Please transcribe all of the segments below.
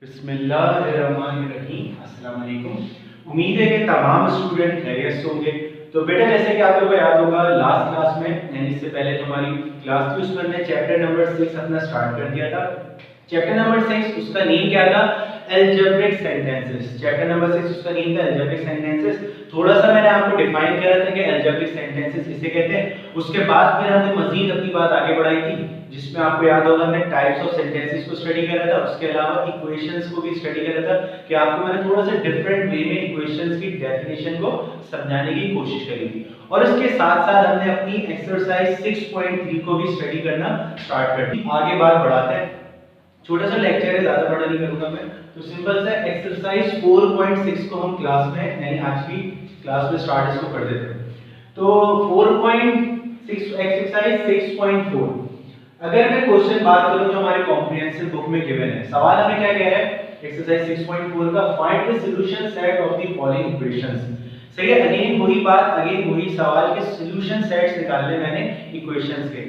बिस्मिल्लाहिर्रहमानिर्रहीम। अस्सलाम वालेकुम। उम्मीद है कि तमाम स्टूडेंट खैरियत से होंगे। तो बेटा जैसे कि आप लोगों को याद होगा लास्ट क्लास में यानी इससे पहले जो हमारी क्लास थी उसमें हमने चैप्टर नंबर 6 अपना स्टार्ट कर दिया था। चैप्टर नंबर 6 उसका नेम क्या था? Algebraic sentences. चैप्टर नंबर 6 उसका नेम था अलजेब्रिक सेंटेंसेस। थोड़ा सा मैंने आपको डिफाइन करा था कि अलजेब्रिक सेंटेंसेस किसे कहते हैं। उसके बाद फिर हमने मजीद अपनी बात आगे बढ़ाई थी जिसमें आपको याद होगा हमने टाइप्स ऑफ सेंटेंसेस को स्टडी करा था। उसके अलावा इक्वेशंस को भी स्टडी करा था कि आपको मैंने थोड़ा सा डिफरेंट वे में इक्वेशंस की डेफिनेशन को समझाने की कोशिश करी थी। और इसके साथ साथ हमने अपनी एक्सरसाइज 6.3 को भी स्टडी करना स्टार्ट कर दी। आगे बात बढ़ाते हैं। छोटा सा लेक्चर है, ज्यादा बड़ा नहीं करूंगा मैं। तो सिंपल सा एक्सरसाइज 4.6 को हम क्लास में यानी आज की क्लास में स्टार्ट इसको कर देते हैं। तो 4.6 एक्सरसाइज 6.4 अगर मैं क्वेश्चन बात करूं जो हमारे कॉम्प्रिहेंसिव बुक में गिवन है, सवाल हमें क्या कह रहा है एक्सरसाइज 6.4 का, find the solution set of the following equations. सही है, अगेन वही बात, अगेन वही सवाल के सॉल्यूशन सेट्स निकालने मैंने इक्वेशंस के।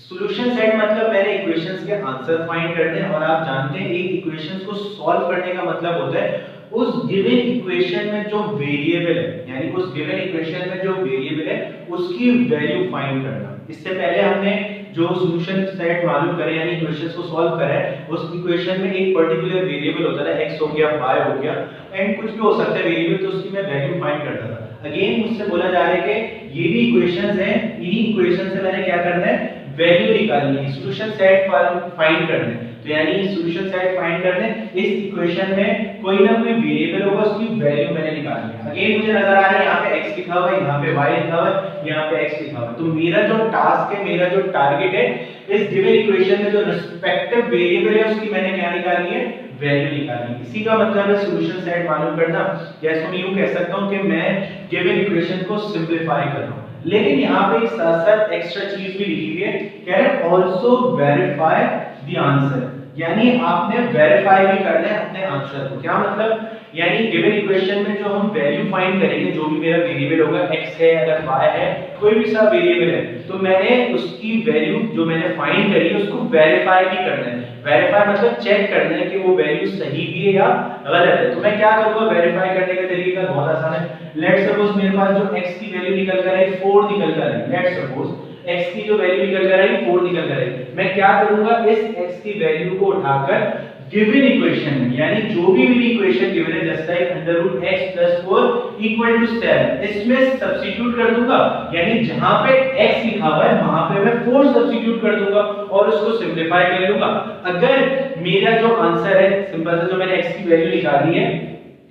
सॉल्यूशन सेट मतलब मैंने इक्वेशंस के आंसर फाइंड करने हैं। और आप जानते हैं एक इक्वेशंस को सॉल्व करने का मतलब होता है उस गिवन इक्वेशन में जो वेरिएबल है यानी उस गिवन इक्वेशन में जो वेरिएबल है उसकी वैल्यू फाइंड करना। इससे पहले हमने जो सॉल्यूशन सेट मालूम करे यानी इक्वेशंस को सॉल्व करा है उस इक्वेशन में एक पर्टिकुलर वेरिएबल होता है, x हो गया y हो गया एंड कुछ भी हो सकता है वेरिएबल, तो उसकी मैं वैल्यू फाइंड करता था। अगेन मुझसे बोला जा रहा है कि ये भी इक्वेशंस हैं, इन्हीं इक्वेशन से मैंने क्या करना है वैल्यू निकालनी है, सॉल्यूशन सेट फाइंड करना है। तो यानी सॉल्यूशन सेट फाइंड करने इस इक्वेशन में कोई ना कोई वेरिएबल होगा उसकी वैल्यू मैंने निकालनी है। अगेन मुझे नजर आ रहा है यहाँ पे x लिखा हुआ है, यहाँ पे y लिखा हुआ है, यहाँ पे x लिखा हुआ है। तो मेरा जो टास्क है, मेरा जो टारगेट है इस गिवन इक्वेशन में जो रिस्पेक्टिव वेरिएबल है उसकी मैंने क्या निकालनी है वैल्यू निकालनी है। इसी का मतलब है सॉल्यूशन सेट मालूम करना। या इसको मैं यूं कह सकता हूं कि मैं गिवन इक्वेशन को सिंपलीफाई कर रहा हूं। लेकिन यहाँ पे एक साथ साथ एक्स्ट्रा चीज भी लिखी हुई है, कह रहे हैं आल्सो वेरीफाई द आंसर, यानी आपने वेरीफाई भी करना है अपने आंसर को। क्या मतलब? यानी गिवन इक्वेशन में जो हम वैल्यू फाइंड करेंगे, जो भी मेरा वेरिएबल होगा x है अगर y है कोई भी सा वेरिएबल है, तो मैंने उसकी वैल्यू जो मैंने फाइंड करी है उसको वेरीफाई भी करना है। वेरीफाई मतलब चेक करना है कि वो वैल्यू सही भी है या गलत है। तो मैं क्या करूंगा वेरीफाई करने का तरीका बहुत आसान है। लेट्स सपोज मेरे पास जो x की वैल्यू निकल कर आई 4 निकल कर आई, लेट्स सपोज x की जो वैल्यू निकल कर आई 4 निकल कर आई, मैं क्या करूंगा इस x की वैल्यू को उठाकर गिवन इक्वेशन में यानी जो भी मेरी इक्वेशन गिवन है जस्ट लाइक √x + 4 = 7 इसमें सब्स्टिट्यूट कर दूंगा। यानी जहां पे x लिखा हुआ है वहां पे मैं 4 सब्स्टिट्यूट कर दूंगा और उसको सिंपलीफाई कर लूंगा। अगर मेरा जो आंसर है सिंपल सा जो मैंने x की वैल्यू निकाली है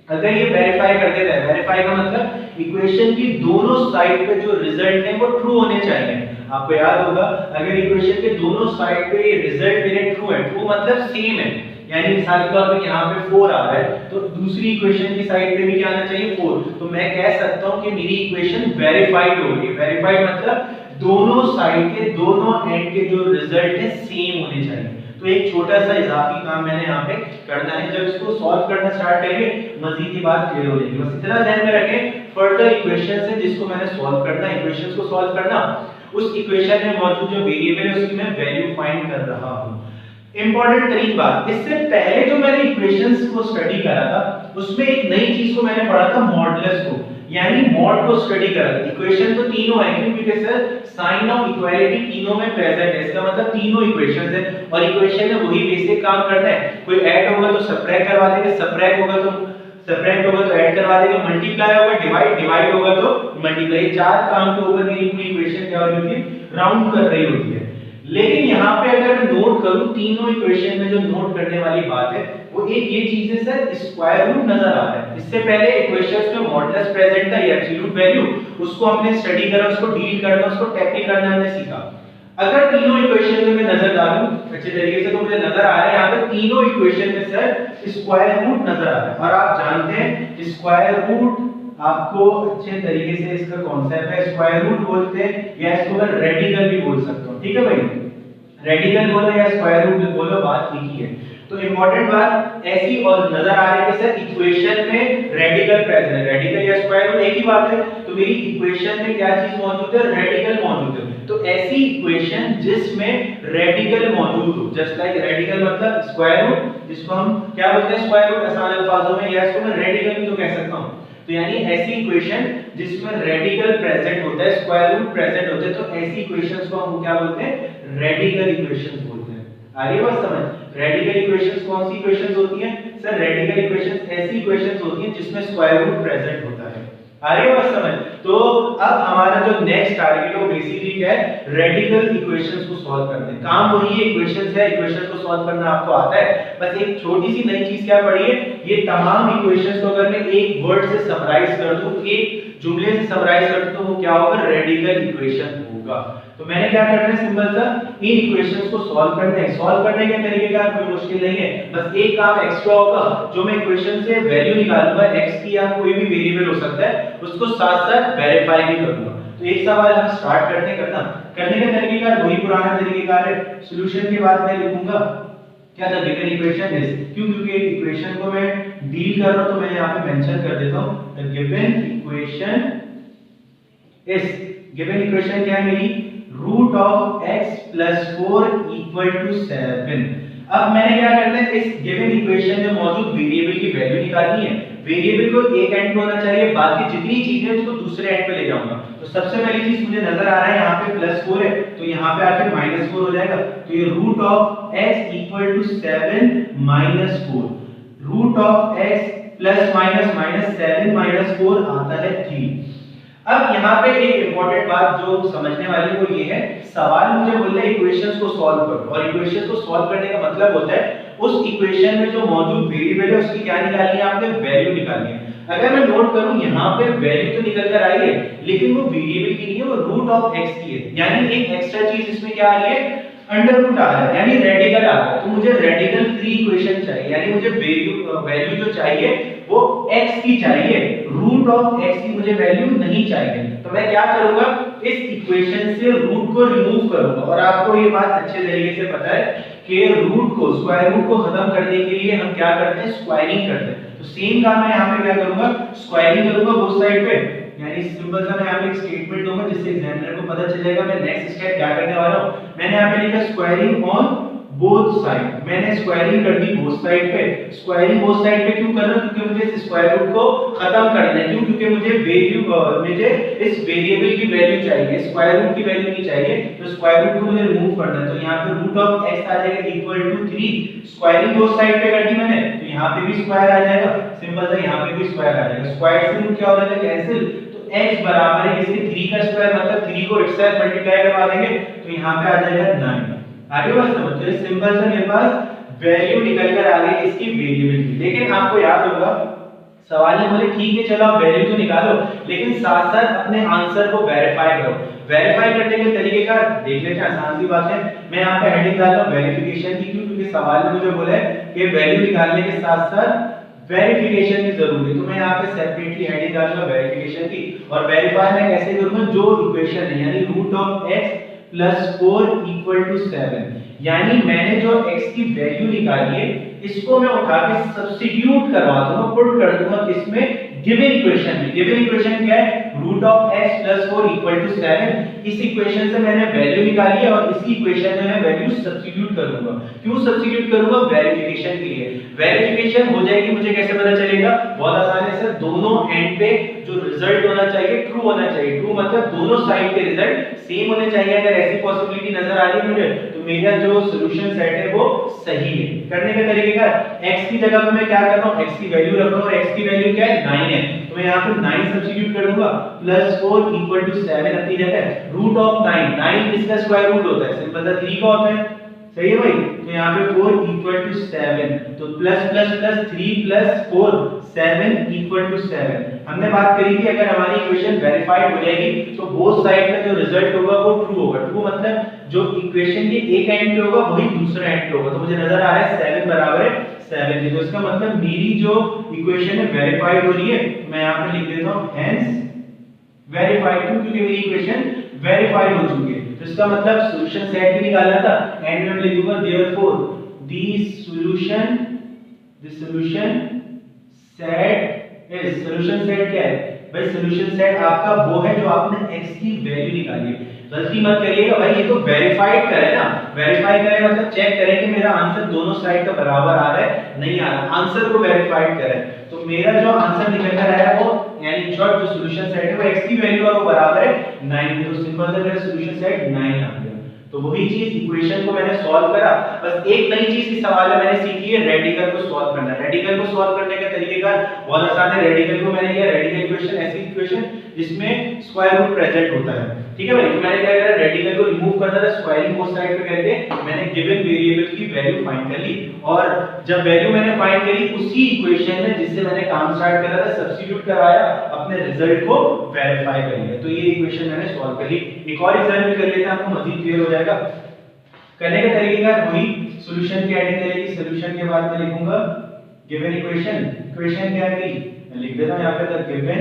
अगर ये वेरीफाई कर देता है, वेरीफाई का मतलब इक्वेशन की दोनों साइड पे जो रिजल्ट है वो ट्रू होने चाहिए। आपको याद होगा अगर इक्वेशन के दोनों साइड पे ये रिजल्ट मेरे ट्रू है, ट्रू मतलब सेम है, यानी मिसाल के तौर पे यहाँ पे 4 आ रहा है तो दूसरी इक्वेशन की साइड पे भी क्या आना चाहिए 4, तो मैं कह सकता हूँ कि मेरी इक्वेशन वेरीफाइड हो गई। वेरीफाइड मतलब दोनों साइड के दोनों एंड के जो रिजल्ट है सेम होने चाहिए। तो एक छोटा सा इजाफी काम मैंने यहाँ पे करना है। जब इसको सॉल्व करना स्टार्ट करेंगे मजीद की बात क्लियर हो जाएगी। बस इतना ध्यान में रखें फर्दर इक्वेशन से जिसको मैंने सॉल्व करना है, इक्वेशंस को सॉल्व करना, उस इक्वेशन में मौजूद जो वेरिएबल है उसकी मैं वैल्यू फाइंड कर रहा हूं। इंपॉर्टेंट तरीन बात, इससे पहले जो मैंने इक्वेशंस को स्टडी करा था उसमें एक नई चीज को मैंने पढ़ा था मॉडुलस को, यानी मॉड को स्टडी करा था। इक्वेशन तो तीनों है क्योंकि सर साइन ऑफ इक्वालिटी तीनों में प्रेजेंट है, इसका मतलब तीनों इक्वेशंस है और इक्वेशन में वही बेसिक काम करना है। कोई ऐड होगा तो सबट्रैक्ट करवा देंगे, सबट्रैक्ट होगा तो ऐड करवा देंगे, मल्टीप्लाई होगा डिवाइड होगा तो मल्टीप्लाई। चार काम के ऊपर मेरी पूरी इक्वेशन क्या हो रही होती है राउंड कर रही होती है। लेकिन यहाँ पे अगर मैं नोट करूं तीनों इक्वेशन में जो नोट करने वाली बात है वो एक ये चीज है सर स्क्वायर रूट नजर आ रहा है। इससे पहले इक्वेशंस में मॉडुलस प्रेजेंट था या एब्सोल्यूट वैल्यू, उसको हमने स्टडी करा, उसको डील करना, उसको टैकल करना हमने सीखा। अगर तीनों इक्वेशन में मैं नजर डालूं अच्छे तरीके से तो मुझे नजर आ रहा है यहाँ पे तीनों इक्वेशन में सर स्क्वायर रूट नजर आ रहा है। और आप जानते हैं स्क्वायर रूट आपको अच्छे तरीके से इसका कॉन्सेप्ट है, स्क्वायर रूट बोलते हैं या इसको मैं रेडिकल भी बोल सकता हूं। ठीक है भाई, रेडिकल बोलो या स्क्वायर रूट बोलो बात एक ही है। तो इंपॉर्टेंट बात ऐसी और नजर आ रही है कि सर इक्वेशन में रेडिकल प्रेजेंट है, रेडिकल या स्क्वायर रूट एक ही बात है। तो मेरी इक्वेशन में क्या चीज मौजूद है रेडिकल मौजूद है। तो ऐसी इक्वेशन जिसमें रेडिकल मौजूद हो, जस्ट लाइक रेडिकल मतलब स्क्वायर रूट, जिसको हम क्या बोलते हैं स्क्वायर रूट आसान अल्फाजों में, या इसको मैं रेडिकल भी तो कह सकता हूं। तो यानी ऐसी इक्वेशन जिसमें रेडिकल प्रेजेंट होता है, स्क्वायर रूट प्रेजेंट होते हैं, तो ऐसी इक्वेशंस को हम क्या बोलते हैं, रेडिकल इक्वेशंस बोलते हैं। आ रही है बात समझ? रेडिकल इक्वेशंस कौन सी इक्वेशंस होती हैं सर? रेडिकल इक्वेशंस ऐसी इक्वेशंस होती हैं जिसमें स्क्वायर रूट प्रेजेंट होता है। आ रही है बात समझ? तो अब हमारा जो नेक्स्ट टारगेट है वो बेसिकली क्या है, रेडिकल इक्वेशंस को सॉल्व करना है। काम वही है, इक्वेशंस है, इक्वेशंस को सॉल्व करना आपको आता है, बस एक छोटी सी नई चीज क्या पढ़ी है, ये तमाम इक्वेशंस को अगर मैं एक वर्ड से समराइज कर दूं, एक जुमले से समराइज कर दूं, तो वो क्या होगा, रेडिकल इक्वेशन होगा। तो मैंने क्या करना है, सिंपल सा इन इक्वेशंस को सॉल्व करना है। सॉल्व करने के तरीके का कोई मुश्किल नहीं है, बस एक काम एक्स्ट्रा होगा, जो मैं इक्वेशन से वैल्यू निकालूंगा x की या कोई भी वेरिएबल हो सकता है, उसको साथ साथ वेरीफाई भी करूंगा। तो एक सवाल हम स्टार्ट करते हैं करना, करने का तरीका वही पुराना तरीका है। सॉल्यूशन के बाद मैं लिखूंगा क्या था, गिवन इक्वेशन इज, क्यों, क्योंकि इक्वेशन को मैं डील कर रहा हूं तो मैं यहां पे मेंशन कर देता हूं, the given equation is, given equation क्या है मेरी, root of x plus 4 equal to 7। अब मैंने क्या करना है, इस गिवन इक्वेशन में मौजूद वेरिएबल की वैल्यू निकालनी है। वेरिएबल को एक एंड पे होना चाहिए, बाकी जितनी चीजें उसको दूसरे एंड पे ले जाऊंगा। तो सबसे पहली चीज मुझे नजर आ रहा है यहाँ पे +4 है, तो यहाँ पे आके -4 हो जाएगा। तो ये root of x equal to 7 -4, root of x plus minus minus 7 -4 आता है 3। अब यहाँ पे एक इंपॉर्टेंट बात जो समझने वाली वो ये है, सवाल मुझे बोल रहा है इक्वेशंस को सॉल्व करो, और इक्वेशंस को सॉल्व करने का मतलब होता है उस इक्वेशन में जो मौजूद वेरिएबल है उसकी क्या निकालनी है, आपने वैल्यू निकालनी है। अगर मैं नोट करूं यहाँ पे वैल्यू तो निकल कर आई है, लेकिन वो वेरिएबल की नहीं है, वो रूट ऑफ x की है। यानी एक एक्स्ट्रा चीज इसमें क्या आ रही है, अंडर रूट आ रहा है, यानी रेडिकल आ रहा है। तो मुझे रेडिकल फ्री इक्वेशन चाहिए, यानी मुझे वैल्यू जो चाहिए वो x की चाहिए, रूट ऑफ x की मुझे वैल्यू नहीं चाहिए। तो मैं क्या करूंगा, इस इक्वेशन से रूट को रिमूव करूंगा। और आपको ये बात अच्छे तरीके से पता है कि रूट को, स्क्वायर रूट को खत्म करने के लिए हम क्या करते हैं, स्क्वायरिंग करते हैं। तो सेम काम मैं यहाँ पे क्या करूंगा, स्क्वायरिंग करूंगा बोथ साइड पे। यानी सिंपल सा मैं यहाँ पे एक स्टेटमेंट दूंगा जिससे एग्जामिनर को पता चल जाएगा मैं नेक्स्ट स्टेप क्या करने वाला हूँ। मैंने यहाँ पे लिखा स्क्वायरिंग ऑन बोथ साइड, मैंने स्क्वायरिंग कर दी बोथ साइड पे। स्क्वायरिंग बोथ साइड पे क्यों कर रहा हूं, क्योंकि मुझे इस स्क्वायर रूट को खत्म करना है। क्यों, क्योंकि मुझे मुझे इस वेरिएबल की वैल्यू चाहिए, स्क्वायर रूट की वैल्यू नहीं चाहिए। तो स्क्वायर रूट को मुझे रिमूव करना है, तो यहाँ पे रूट ऑफ x आ जाएगा equal to 3। Squaring both side पे कर दी मैंने, तो यहाँ पे भी स्क्वायर आ जाएगा, सिंपल सा यहाँ पे भी स्क्वायर आ जाएगा। स्क्वायर से रूट क्या हो जाएगा, कैंसिल। तो x बराबर है इसके 3 का स्क्वायर, मतलब 3 को इटसेल्फ मल्टीप्लाई करवा देंगे, तो यहाँ पे आ जाएगा 9। आगे बात समझ, तो सिंपल सा मेरे पास वैल्यू निकल कर आ गई इसकी वेरिएबल की। लेकिन आपको याद होगा सवाल में बोले ठीक है चलो आप वैल्यू तो निकालो, लेकिन साथ साथ अपने आंसर को वेरीफाई करो। वेरीफाई करने के तरीके का देख लेते हैं, आसान सी बात है। मैं यहाँ पे हेडिंग डाल रहा हूँ वेरिफिकेशन की, क्यों, क्योंकि सवाल में मुझे बोला है कि वैल्यू निकालने के साथ साथ वेरिफिकेशन की जरूरत है। तो मैं यहाँ पे सेपरेटली हेडिंग डालूंगा वेरिफिकेशन की। और वेरीफाई मैं कैसे करूंगा, जो इक्वेशन है यानी root of x plus 4 equal to 7, यानी मैंने जो x की वैल्यू निकाली है इसको मैं उठा के सब्स्टिट्यूट करवा दूंगा, पुट कर दूंगा इसमें गिवन इक्वेशन में। गिवन इक्वेशन क्या है, root of x plus 4 equal to 7। इस इक्वेशन से मैंने वैल्यू निकाली है और इसी इक्वेशन में मैं वैल्यू सब्स्टिट्यूट करूंगा। क्यों सब्स्टिट्यूट करूंगा, वेरिफिकेशन के लिए। वेरिफिकेशन हो जाएगी, मुझे कैसे पता चलेगा, बहुत आसान है सर, दोनों एंड पे जो रिजल्ट होना चाहिए ट्रू होना चाहिए। ट्रू मतलब दोनों साइड के रिजल्ट सेम होने चाहिए। अगर ऐसी पॉसिबिलिटी नजर आ रही है मुझे, तो मेरा जो सॉल्यूशन सेट है वो सही है। करने का तरीके का, x की जगह पे मैं क्या कर रहा हूं, x की वैल्यू रख रहा हूं, और x की वैल्यू क्या है, 9 है। तो मैं यहां पे 9 सब्स्टिट्यूट कर दूंगा, प्लस 4 इक्वल टू 7 अपनी जगह। रूट ऑफ 9, 9 इसका स्क्वायर रूट होता है, सिंपल सा 3 का होता है, सही है भाई। तो यहाँ पे 4 इक्वल टू 7, तो plus plus plus 3 plus 4 7 equal to 7। हमने बात करी थी अगर हमारी इक्वेशन वेरीफाइड हो जाएगी तो बोथ साइड का जो रिजल्ट होगा वो ट्रू होगा। ट्रू मतलब जो इक्वेशन के एक एंड पे होगा वही दूसरे एंड पे होगा। तो मुझे नजर आ रहा है 7 बराबर है 7, तो इसका मतलब मेरी जो इक्वेशन है वेरीफाइड हो रही है। मैं यहाँ पे लिख देता हूँ हेंस वेरीफाइड, क्योंकि मेरी इक्वेशन वेरीफाइड हो चुकी है। तो इसका मतलब सॉल्यूशन सेट भी निकालना था, एंड में लिख दूंगा therefore the solution set is, solution set क्या है भाई, सॉल्यूशन सेट आपका वो है जो आपने x की वैल्यू निकाली है। गलती मत करिएगा भाई, ये तो वेरीफाइड करे ना, वेरीफाई करे मतलब चेक करें कि मेरा आंसर दोनों साइड का बराबर आ रहा है नहीं आ रहा, आंसर को वेरीफाइड करें। तो मेरा जो आंसर निकल कर आया वो यानी शॉर्ट जो सॉल्यूशन सेट है वो x की वैल्यू और वो बराबर है 9 की, तो सिंपल सा मेरा सॉल्यूशन सेट 9 आ गया। तो वही चीज इक्वेशन को मैंने सॉल्व करा, बस एक नई चीज इस सवाल में मैंने सीखी है, रेडिकल को सॉल्व करना। रेडिकल को सॉल्व करने का तरीका बहुत आसान है। रेडिकल को मैंने लिया रेडिकल इक्वेशन, ऐसी इक्वेशन जिसमें स्क्वायर रूट प्रेजेंट होता है, ठीक है भाई। तो मैंने क्या करा, रेडिकल को रिमूव करना था, स्क्वायरिंग बोथ साइड पे करके मैंने गिवन वेरिएबल की वैल्यू फाइंड कर ली, और जब वैल्यू मैंने फाइंड करी उसी इक्वेशन में जिससे मैंने काम स्टार्ट करा था सब्स्टिट्यूट कराया, अपने रिजल्ट को वेरीफाई कर लिया। तो ये इक्वेशन मैंने सॉल्व कर ली। एक और एग्जांपल भी कर लेते हैं, आपको मजीद क्लियर हो जाएगा। करने का तरीका वही, सॉल्यूशन की एडिंग करेगी, सॉल्यूशन के बाद मैं लिखूंगा गिवन इक्वेशन। इक्वेशन क्या है मैं लिख देता हूं यहां पे, द गिवन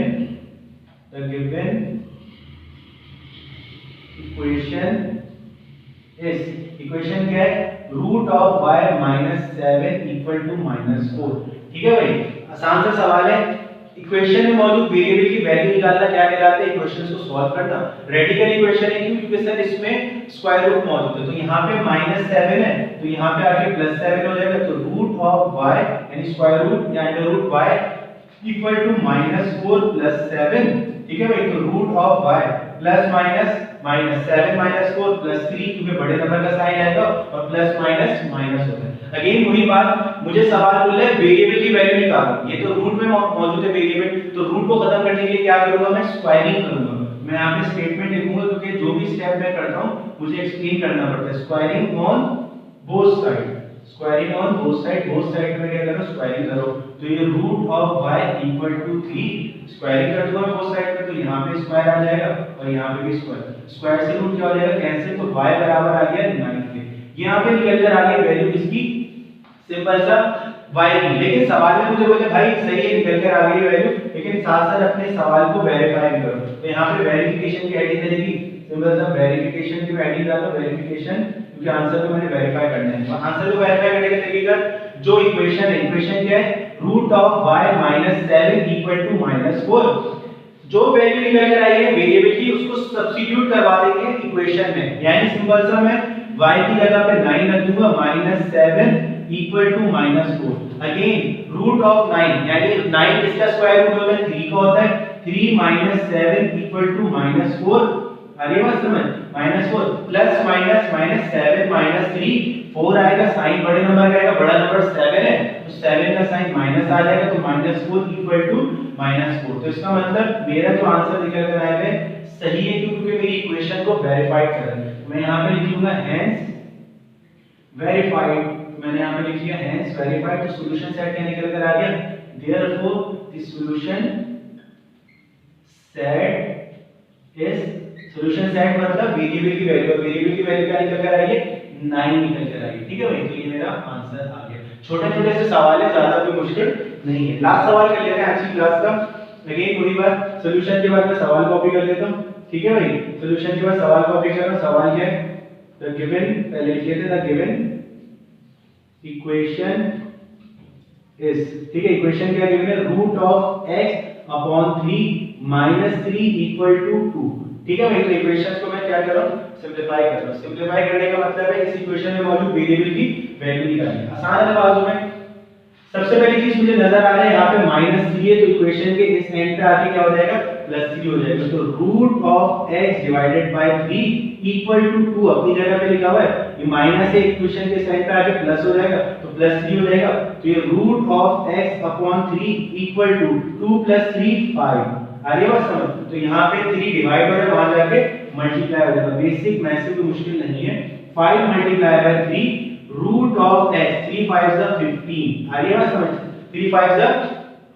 इक्वेशन क्या है, root of y - 7 equal to -4। ठीक है भाई, आसान सा सवाल है। इक्वेशन में मौजूद वेरिएबल की वैल्यू निकालना क्या कहलाता है, इक्वेशंस को सॉल्व करना। रेडिकल इक्वेशन है क्योंकि सर इसमें स्क्वायर रूट मौजूद है, तो यहाँ पे -7 है तो यहाँ पे आके +7 हो जाएगा, तो रूट ऑफ y यानी स्क्वायर रूट या under root y equal to -4 + 7। ठीक है भाई, तो root of y plus minus -7 - 4 + 3, क्योंकि बड़े नंबर का साइन आएगा और प्लस माइनस माइनस होता है। अगेन वही बात, मुझे सवाल बोल रहा है वेरिएबल की वैल्यू निकालो, ये तो रूट में मौजूद है वेरिएबल, तो रूट को खत्म करने के लिए क्या करूंगा, मैं स्क्वायरिंग करूंगा। मैं यहाँ पे स्टेटमेंट लिखूंगा क्योंकि जो भी स्टेप मैं करता हूँ मुझे एक्सप्लेन करना पड़ता है। Squaring on both side, squaring on both side में क्या करो, स्क्वायरिंग करो। तो ये root of y equal to 3, squaring कर दूंगा बोथ साइड पे, तो यहाँ पे स्क्वायर आ जाएगा और यहाँ पे भी स्क्वायर, स्क्वायर से रूट क्या हो जाएगा, कैंसिल, तो y बराबर आ गया 9 के। यहाँ पे निकल कर आ गई वैल्यू किसकी, सिंपल सा y की। लेकिन सवाल में मुझे बोले भाई सही है निकल कर आ गई वैल्यू, लेकिन साथ साथ अपने सवाल को वेरीफाई भी करो। तो यहाँ पे वेरिफिकेशन की एडिंग करेगी, सिंपल सा वेरिफिकेशन की एडिंग डालो, वेरिफिकेशन, क्योंकि आंसर को मैंने वेरीफाई करना है। तो आंसर को वेरीफाई करने का तरीका, जो इक्वेशन है, इक्वेशन क्या है, root of y - 7 equal to -4। जो वैल्यू निकल कर आई है वेरिएबल की उसको सब्स्टिट्यूट करवा देंगे इक्वेशन में, यानी सिंपल सा मैं y की जगह पे 9 रख दूंगा, -7 equal to -4। Again root of 9 यानी 9 इसका स्क्वायर रूट होता है 3 का होता है, 3 - 7 इक्वल टू -4। अरे बस समझ, -4 प्लस माइनस -7 - 3, 4 आएगा, साइन बड़े नंबर का आएगा, बड़ा नंबर 7 है तो 7 का साइन माइनस आ जाएगा, तो -4 इक्वल टू -4। तो इसका मतलब मेरा जो आंसर निकल कर आएगा सही है, क्योंकि मेरी इक्वेशन को वेरीफाइड कर रहा है। मैं यहाँ पे लिख लूंगा हेंस वेरीफाइड, मैंने यहाँ पे लिख लिया हेंस वेरीफाइड, तो सॉल्यूशन सेट क्या निकल कर आ गया, therefore the solution set is, solution set मतलब वेरिएबल की वैल्यू, वेरिएबल की वैल्यू क्या निकल कर आई है, 9 निकल कर आई है। ठीक है भाई, तो ये मेरा आंसर आ गया। छोटे छोटे से सवाल है, ज्यादा कोई मुश्किल नहीं है। लास्ट सवाल कर लेते हैं आज की क्लास का। अगेन पूरी बार सॉल्यूशन के बाद मैं सवाल कॉपी कर लेता हूं, ठीक है भाई। सॉल्यूशन के बाद सवाल कॉपी कर रहा हूं। सवाल क्या है, द गिवन, पहले लिख लेते हैं द गिवन इक्वेशन इज, ठीक है, इक्वेशन क्या गिवन है, root of x upon 3 - 3 equal to 2। ठीक है भाई, तो इक्वेशंस को मैं क्या कर रहा हूं, सिंपलीफाई कर रहा हूं। सिंपलीफाई करने का मतलब है इस इक्वेशन में मौजूद वेरिएबल की वैल्यू निकालनी। आसान है बाजू में। सबसे पहली चीज मुझे नजर आ रहा है यहाँ पे -3 है, तो इक्वेशन के इस एंड पे आके क्या हो जाएगा, +3 हो जाएगा। तो root of x divided by 3 equal to 2 अपनी जगह पे लिखा हुआ है, ये माइनस है, इक्वेशन के साइड पे आके प्लस हो जाएगा, तो +3 हो जाएगा। तो ये root of x upon 3 equal to 2 + 3 5। आगे बात समझ, तो यहाँ पे 3 डिवाइड हो जाएगा, वहां जाके मल्टीप्लाई हो जाएगा। बेसिक मैथ्स में कोई मुश्किल नहीं है। 5 multiply by 3 root of x, 3 5 = 15। आगे बात समझ, 3 5 =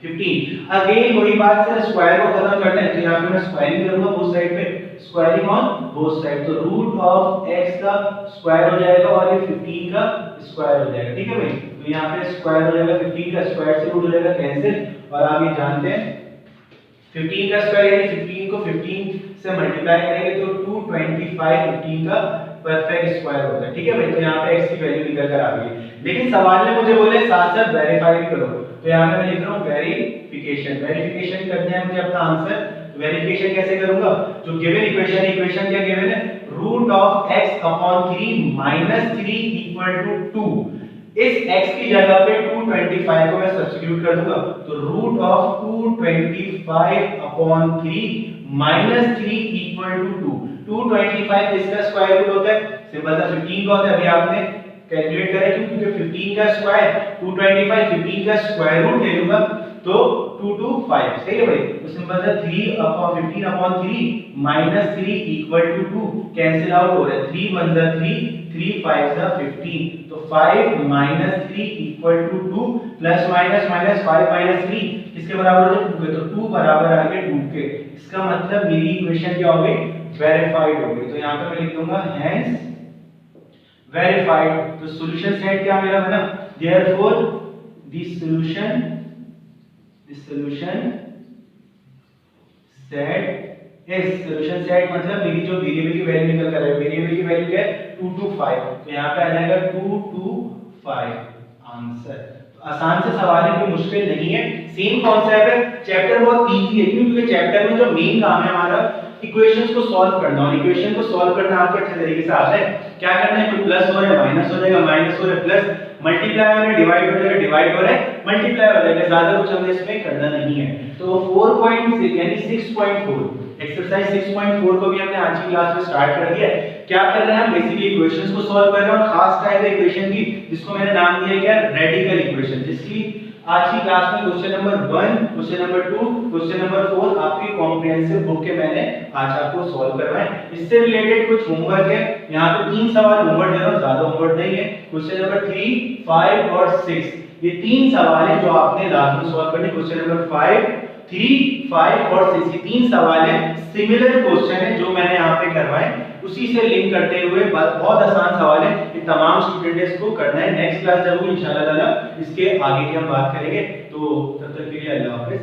15। अगेन वही बात से स्क्वायर को खत्म करना है, तो यहाँ पे मैं स्क्वायरिंग करूंगा बोथ साइड पे, स्क्वायरिंग ऑन बोथ साइड, तो रूट ऑफ x का स्क्वायर हो जाएगा और ये 15 का स्क्वायर हो जाएगा। ठीक है भाई, तो यहाँ पे स्क्वायर हो जाएगा, 15 का स्क्वायर से रूट हो जाएगा कैंसिल, और आप ये जानते हैं 15 का स्क्वायर यानी 15 को 15 से मल्टीप्लाई करेंगे तो 225 15 का परफेक्ट स्क्वायर होता है। ठीक है भाई, तो यहाँ पे x की वैल्यू निकल कर आ गई। लेकिन सवाल में मुझे बोले साथ साथ वेरीफाई भी करो, तो यहाँ पे मैं लिख रहा हूँ वेरिफिकेशन। वेरिफिकेशन करना है मुझे अपना आंसर, तो वेरिफिकेशन कैसे करूंगा, जो गिवन इक्वेशन है, इक्वेशन क्या गिवन है, root of x upon 3 minus 3 equal to 2। इस x की जगह पे 225 को मैं सब्स्टिट्यूट कर दूंगा, तो root of 225 upon 3 minus 3 equal to 2। 225 इसका स्क्वायर रूट होता है, सिंपल सा 15 का होता है। अभी आपने कैलकुलेट करें क्योंकि 15 का स्क्वायर 225, 15 का स्क्वायर रूट ले लूंगा तो 225, सही है भाई। तो सिंपल सा 3 upon 15 upon 3 minus 3 equal to 2 cancel out हो रहा है। 3 1 जा 3, 3 5 जा 15, तो 5 minus 3 equal to 2 plus minus minus 5 minus 3 इसके बराबर हो जाए 2 के, तो 2 बराबर आ गया 2 के। इसका मतलब मेरी इक्वेशन क्या हो गई, वेरीफाइड हो गई। तो यहां पे मैं लिख दूंगा हेंस वेरीफाइड। तो सॉल्यूशन सेट क्या मेरा बना, therefore the solution set is, solution set मतलब मेरी जो वेरिएबल की वैल्यू निकल कर है, वेरिएबल की वैल्यू क्या है 225, तो यहां पे आ जाएगा 225 आंसर। तो आसान से सवाल है, कोई मुश्किल नहीं है, सेम कॉन्सेप्ट है। चैप्टर बहुत इजी है क्योंकि चैप्टर में जो मेन काम है हमारा इक्वेशंस को सॉल्व करना, और इक्वेशन को सॉल्व करना आपको अच्छे तरीके से आता है। क्या करना है, कोई प्लस हो रहा है माइनस हो जाएगा, माइनस हो रहा है प्लस, मल्टीप्लाई हो रहा है डिवाइड हो जाएगा, डिवाइड हो रहा है मल्टीप्लाई हो जाएगा, ज्यादा कुछ हमें इसमें करना नहीं है। तो 4.6 यानी 6.4 एक्सरसाइज 6.4 को भी हमने आज की क्लास में स्टार्ट कर दिया है। क्या कर रहे हैं हम, बेसिकली इक्वेशंस को सॉल्व कर रहे हैं, और खास टाइप है इक्वेशन की जिसको मैंने नाम दिया है क्या, रेडिकल इक्वेशन, जिसकी आज की क्लास में question number 1, question number 2, question number 4 आपकी कॉम्प्रिहेंसिव बुक के मैंने आज आपको सॉल्व करवाए। इससे रिलेटेड कुछ होमवर्क है, यहाँ पे 3 सवाल होमवर्क दे रहा हूँ, ज्यादा होमवर्क नहीं है। क्वेश्चन नंबर 3, 5 और 6 ये 3 सवाल है जो आपने लास्ट में सॉल्व करने। क्वेश्चन नंबर 5, 3, 5 और 6 ये 3 सवाल है, सिमिलर क्वेश्चन है जो मैंने यहाँ पे करवाए, उसी से लिंक करते हुए बहुत आसान सवाल है, ये तमाम स्टूडेंट्स को करना है। नेक्स्ट क्लास जब इंशाल्लाह ताला इसके आगे की हम बात करेंगे, तो तब तक के लिए अल्लाह हाफिज।